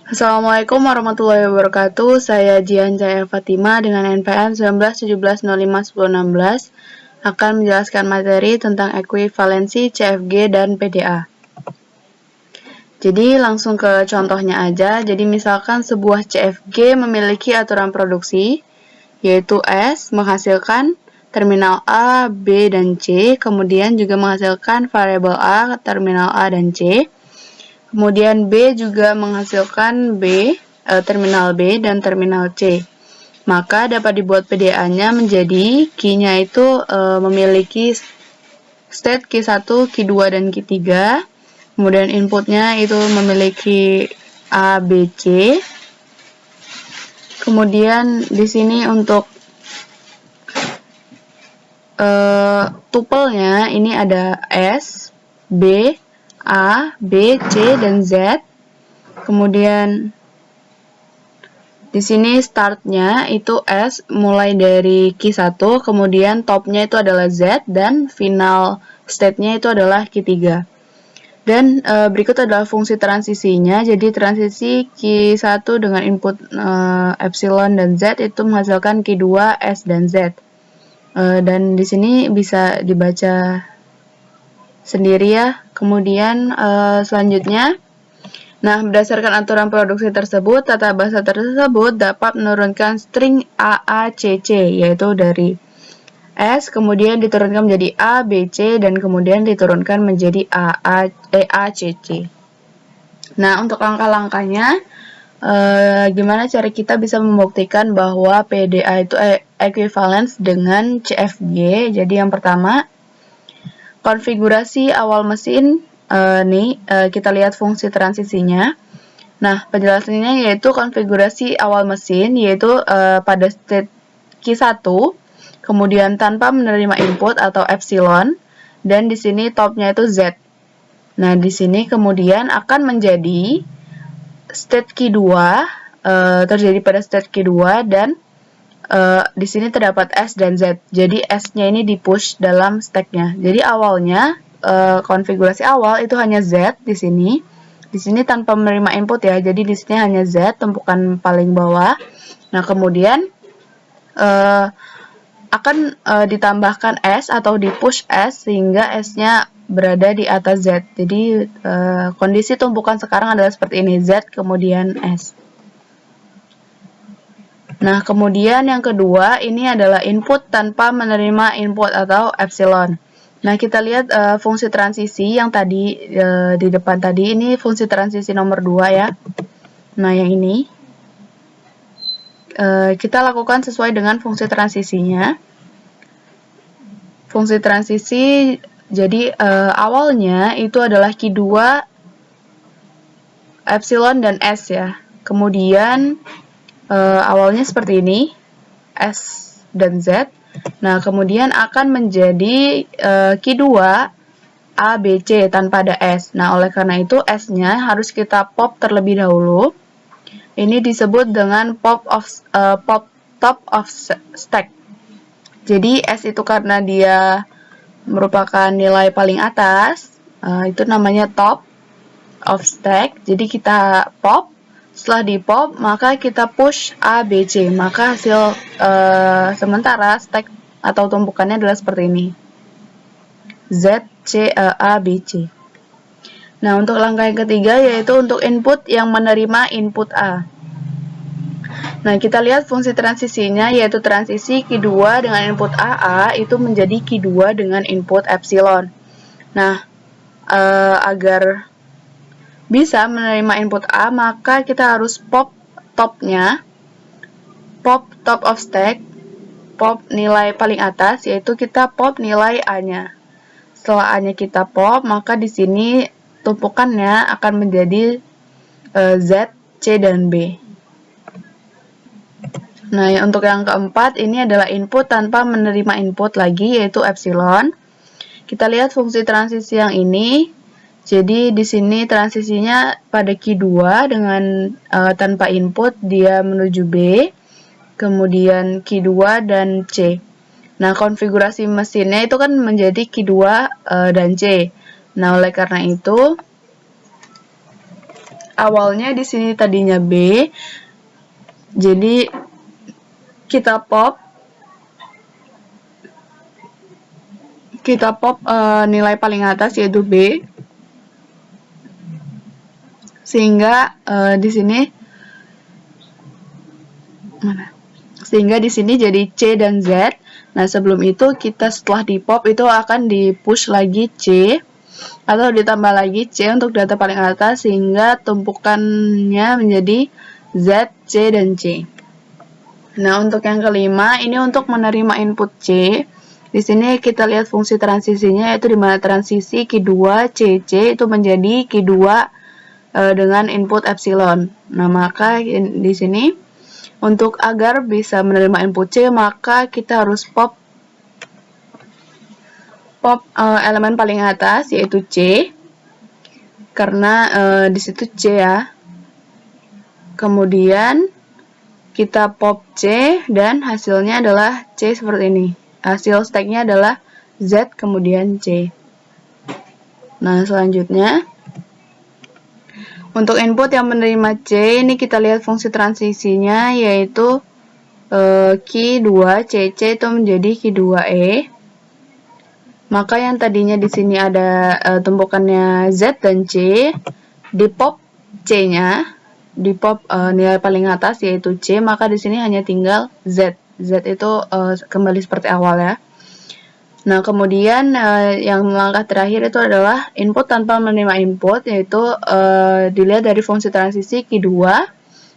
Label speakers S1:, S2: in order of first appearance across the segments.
S1: Assalamualaikum warahmatullahi wabarakatuh. Saya Jian Jaya Fatima dengan NPM 1917051016 akan menjelaskan materi tentang ekuivalensi CFG dan PDA. Jadi langsung ke contohnya aja. Jadi misalkan sebuah CFG memiliki aturan produksi, yaitu S menghasilkan terminal A, B, dan C, kemudian juga menghasilkan variabel A, terminal A dan C. Kemudian B juga menghasilkan terminal B dan terminal C. Maka dapat dibuat PDA-nya menjadi key-nya itu memiliki state Q1, Q2, dan Q3. Kemudian inputnya itu memiliki A, B, C. Kemudian di sini untuk tupelnya ini ada S, B, A, B, C, dan Z. Kemudian di sini startnya itu S mulai dari Q1, kemudian topnya itu adalah Z, dan final state-nya itu adalah Q3. Dan berikut adalah fungsi transisinya. Jadi transisi Q1 dengan input epsilon dan Z itu menghasilkan Q2, S, dan Z. Dan di sini bisa dibaca sendiri ya. Kemudian selanjutnya, nah berdasarkan aturan produksi tersebut, tata bahasa tersebut dapat menurunkan string AACC, yaitu dari S, kemudian diturunkan menjadi A, B, C, dan kemudian diturunkan menjadi AACC. Nah, untuk langkah-langkahnya, gimana cara kita bisa membuktikan bahwa PDA itu equivalence dengan CFG? Jadi yang pertama, konfigurasi awal mesin, kita lihat fungsi transisinya. Nah, penjelasannya yaitu konfigurasi awal mesin, yaitu pada state Q1, kemudian tanpa menerima input atau epsilon, dan di sini topnya itu Z. Nah, di sini kemudian akan menjadi state Q2, terjadi pada state Q2, dan di sini terdapat S dan Z. Jadi S-nya ini di-push dalam stack-nya. Jadi awalnya konfigurasi awal itu hanya Z di sini. Di sini tanpa menerima input ya. Jadi di sini hanya Z, tumpukan paling bawah. Nah, kemudian akan ditambahkan S atau di-push S sehingga S-nya berada di atas Z. Jadi kondisi tumpukan sekarang adalah seperti ini, Z kemudian S. Nah, kemudian yang kedua, ini adalah input tanpa menerima input atau epsilon. Nah, kita lihat fungsi transisi yang tadi di depan tadi, ini fungsi transisi nomor 2 ya. Nah, yang ini kita lakukan sesuai dengan fungsi transisinya. Fungsi transisi, jadi awalnya itu adalah Q2, epsilon, dan S ya. Kemudian awalnya seperti ini, S dan Z. Nah, kemudian akan menjadi Q2 A, B, C tanpa ada S. Nah, oleh karena itu S-nya harus kita pop terlebih dahulu. Ini disebut dengan pop top of stack. Jadi S itu karena dia merupakan nilai paling atas, itu namanya top of stack. Jadi kita pop. Setelah di pop, maka kita push A, B, C. Maka hasil sementara stack atau tumpukannya adalah seperti ini. Z, C, A, B, C. Nah, untuk langkah yang ketiga yaitu untuk input yang menerima input A. Nah, kita lihat fungsi transisinya yaitu transisi Q2 dengan input AA itu menjadi Q2 dengan input epsilon. Nah, agar bisa menerima input A, maka kita harus pop topnya, pop top of stack, pop nilai paling atas, yaitu kita pop nilai A-nya. Setelah A-nya kita pop, maka di sini tumpukannya akan menjadi Z, C, dan B. Nah, untuk yang keempat, ini adalah input tanpa menerima input lagi, yaitu epsilon. Kita lihat fungsi transisi yang ini. Jadi di sini transisinya pada Q2 dengan tanpa input dia menuju B, kemudian Q2 dan C. Nah, konfigurasi mesinnya itu kan menjadi Q2 dan C. Nah, oleh karena itu awalnya di sini tadinya B. Jadi kita pop nilai paling atas yaitu B. Sehingga di sini jadi C dan Z. Nah, sebelum itu kita setelah di pop itu akan di push lagi C atau ditambah lagi C untuk data paling atas sehingga tumpukannya menjadi Z, C, dan C. Nah, untuk yang kelima ini untuk menerima input C. Di sini kita lihat fungsi transisinya, yaitu di mana transisi Q2 CC itu menjadi Q2 dengan input epsilon. Nah, maka di sini untuk agar bisa menerima input C, maka kita harus pop elemen paling atas yaitu C, karena di situ C ya. Kemudian kita pop C dan hasilnya adalah C seperti ini. Hasil stacknya adalah Z kemudian C. Nah, selanjutnya untuk input yang menerima C, ini kita lihat fungsi transisinya yaitu Q2CC itu menjadi Q2E. Maka yang tadinya di sini ada tumpukannya Z dan C, di pop C-nya, di pop nilai paling atas yaitu C, maka di sini hanya tinggal Z. Z itu kembali seperti awal ya. Nah, kemudian yang langkah terakhir itu adalah input tanpa menerima input, yaitu dilihat dari fungsi transisi Q2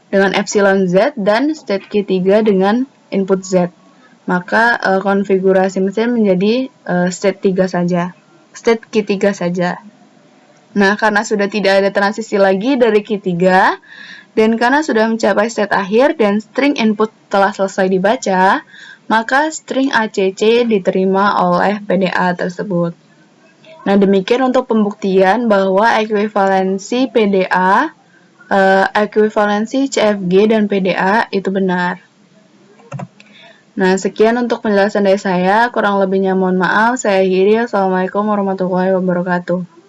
S1: dengan epsilon Z dan state Q3 dengan input Z. Maka konfigurasi mesin menjadi state 3 saja, state Q3 saja. Nah, karena sudah tidak ada transisi lagi dari Q3, dan karena sudah mencapai state akhir dan string input telah selesai dibaca, maka string ACC diterima oleh PDA tersebut. Nah, demikian untuk pembuktian bahwa ekuivalensi PDA, ekuivalensi CFG dan PDA itu benar. Nah, sekian untuk penjelasan dari saya. Kurang lebihnya mohon maaf. Saya akhiri. Assalamualaikum warahmatullahi wabarakatuh.